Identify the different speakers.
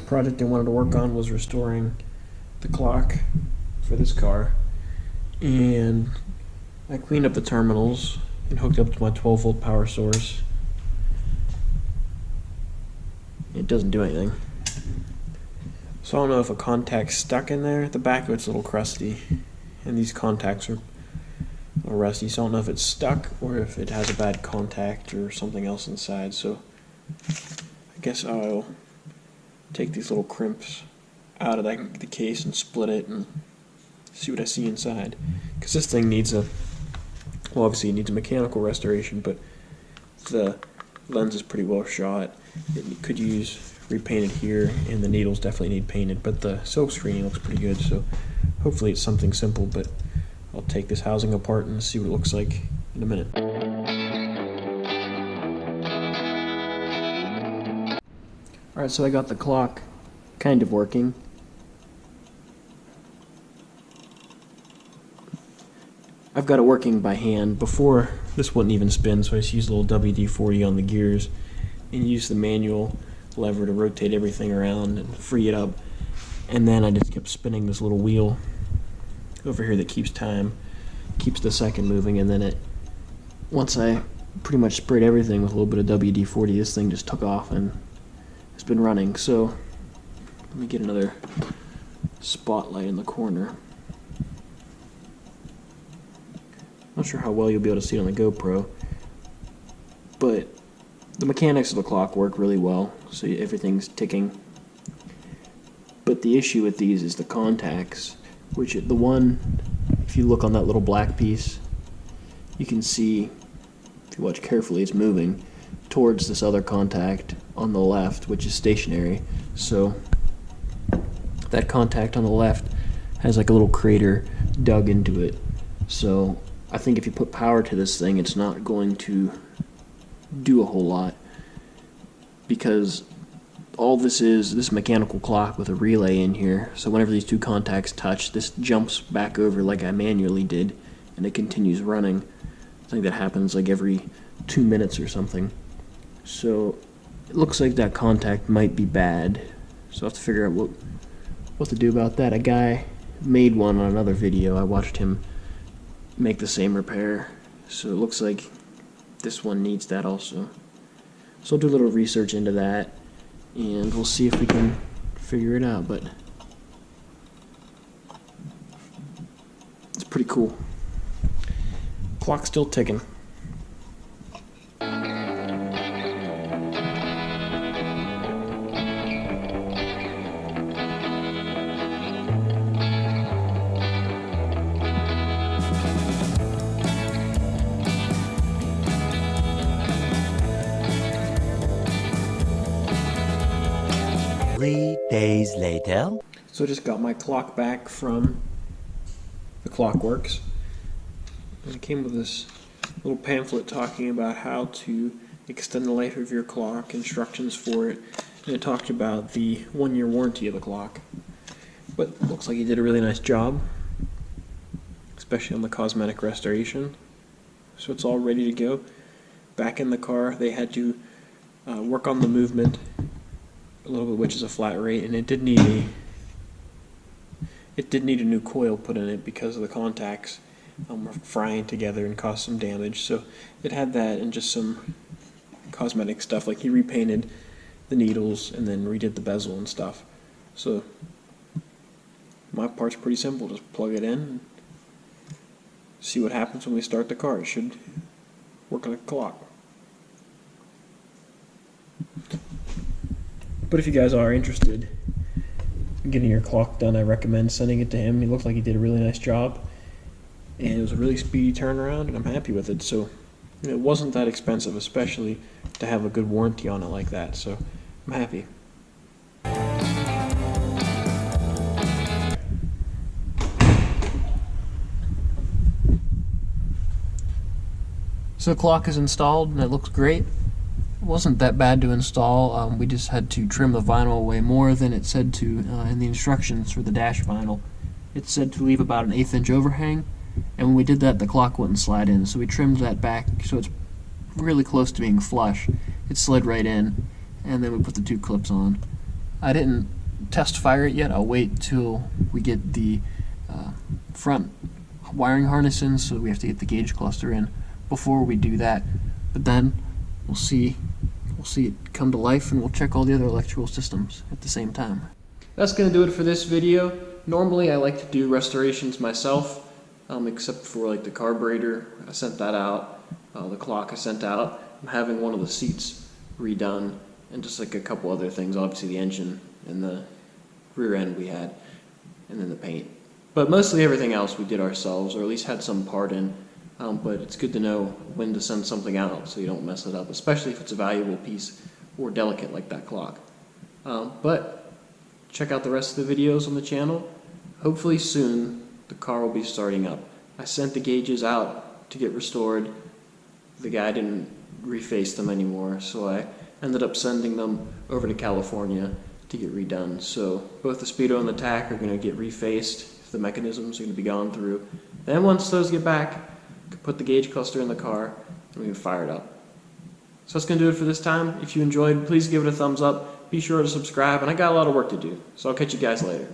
Speaker 1: project I wanted to work on was restoring the clock for this car, and I cleaned up the terminals and hooked up to my 12-volt power source. It doesn't do anything. So I don't know if a contact's stuck in there. The back of it's a little crusty, and these contacts are a little rusty, so I don't know if it's stuck or if it has a bad contact or something else inside. So I guess I'll take these little crimps out of the case and split it and see what I see inside. Because this thing needs well, obviously it needs a mechanical restoration, but the lens is pretty well shot. It could use repainted here, and the needles definitely need painted, but the silk screening looks pretty good, so hopefully it's something simple. But I'll take this housing apart and see what it looks like in a minute. Alright, so I got the clock kind of working. I've got it working by hand. Before, this wouldn't even spin, so I just used a little WD-40 on the gears and used the manual lever to rotate everything around and free it up. And then I just kept spinning this little wheel over here that keeps time, keeps the second moving, and then once I pretty much sprayed everything with a little bit of WD-40, this thing just took off and it's been running. So let me get another spotlight in the corner. Not sure how well you'll be able to see it on the GoPro, but the mechanics of the clock work really well, so everything's ticking. But the issue with these is the contacts, which the one, if you look on that little black piece, you can see, if you watch carefully, it's moving towards this other contact on the left, which is stationary. So that contact on the left has like a little crater dug into it. So I think if you put power to this thing, it's not going to do a whole lot, because all this is this mechanical clock with a relay in here. So whenever these two contacts touch, this jumps back over like I manually did, and it continues running. I think that happens like every 2 minutes or something. So it looks like that contact might be bad, so I have to figure out what to do about that. A guy made one on another video. I watched him make the same repair, so it looks like this one needs that also. So I'll do a little research into that, and we'll see if we can figure it out. But it's pretty cool. Clock's still ticking.
Speaker 2: Days later.
Speaker 1: So I just got my clock back from the Clockworks, and it came with this little pamphlet talking about how to extend the life of your clock, instructions for it, and it talked about the 1-year warranty of the clock. But it looks like he did a really nice job, especially on the cosmetic restoration. So it's all ready to go. Back in the car, they had to work on the movement a little bit, which is a flat rate, and it did need a new coil put in it because of the contacts were frying together and caused some damage. So it had that and just some cosmetic stuff, like he repainted the needles and then redid the bezel and stuff. So my part's pretty simple, just plug it in and see what happens when we start the car. It should work like a clock. But if you guys are interested in getting your clock done, I recommend sending it to him. He looked like he did a really nice job, and it was a really speedy turnaround, and I'm happy with it. So it wasn't that expensive, especially to have a good warranty on it like that. So I'm happy. So the clock is installed, and it looks great. It wasn't that bad to install. We just had to trim the vinyl away more than it said to in the instructions for the dash vinyl. It said to leave about an 1/8 inch overhang, and when we did that, the clock wouldn't slide in, so we trimmed that back so it's really close to being flush. It slid right in, and then we put the two clips on. I didn't test fire it yet. I'll wait till we get the front wiring harness in, so we have to get the gauge cluster in before we do that. But then we'll see it come to life, and we'll check all the other electrical systems at the same time. That's going to do it for this video. Normally I like to do restorations myself, except for like the carburetor. I sent that out. The clock I sent out. I'm having one of the seats redone, and just like a couple other things. Obviously the engine and the rear end we had, and then the paint. But mostly everything else we did ourselves, or at least had some part in. But it's good to know when to send something out so you don't mess it up, especially if it's a valuable piece or delicate like that clock. But check out the rest of the videos on the channel. Hopefully soon the car will be starting up. I sent the gauges out to get restored. The guy didn't reface them anymore, so I ended up sending them over to California to get redone. So both the speedo and the tach are going to get refaced. The mechanisms are going to be gone through. Then once those get back, I can put the gauge cluster in the car and we can fire it up. So that's going to do it for this time. If you enjoyed, please give it a thumbs up. Be sure to subscribe, and I got a lot of work to do. So I'll catch you guys later.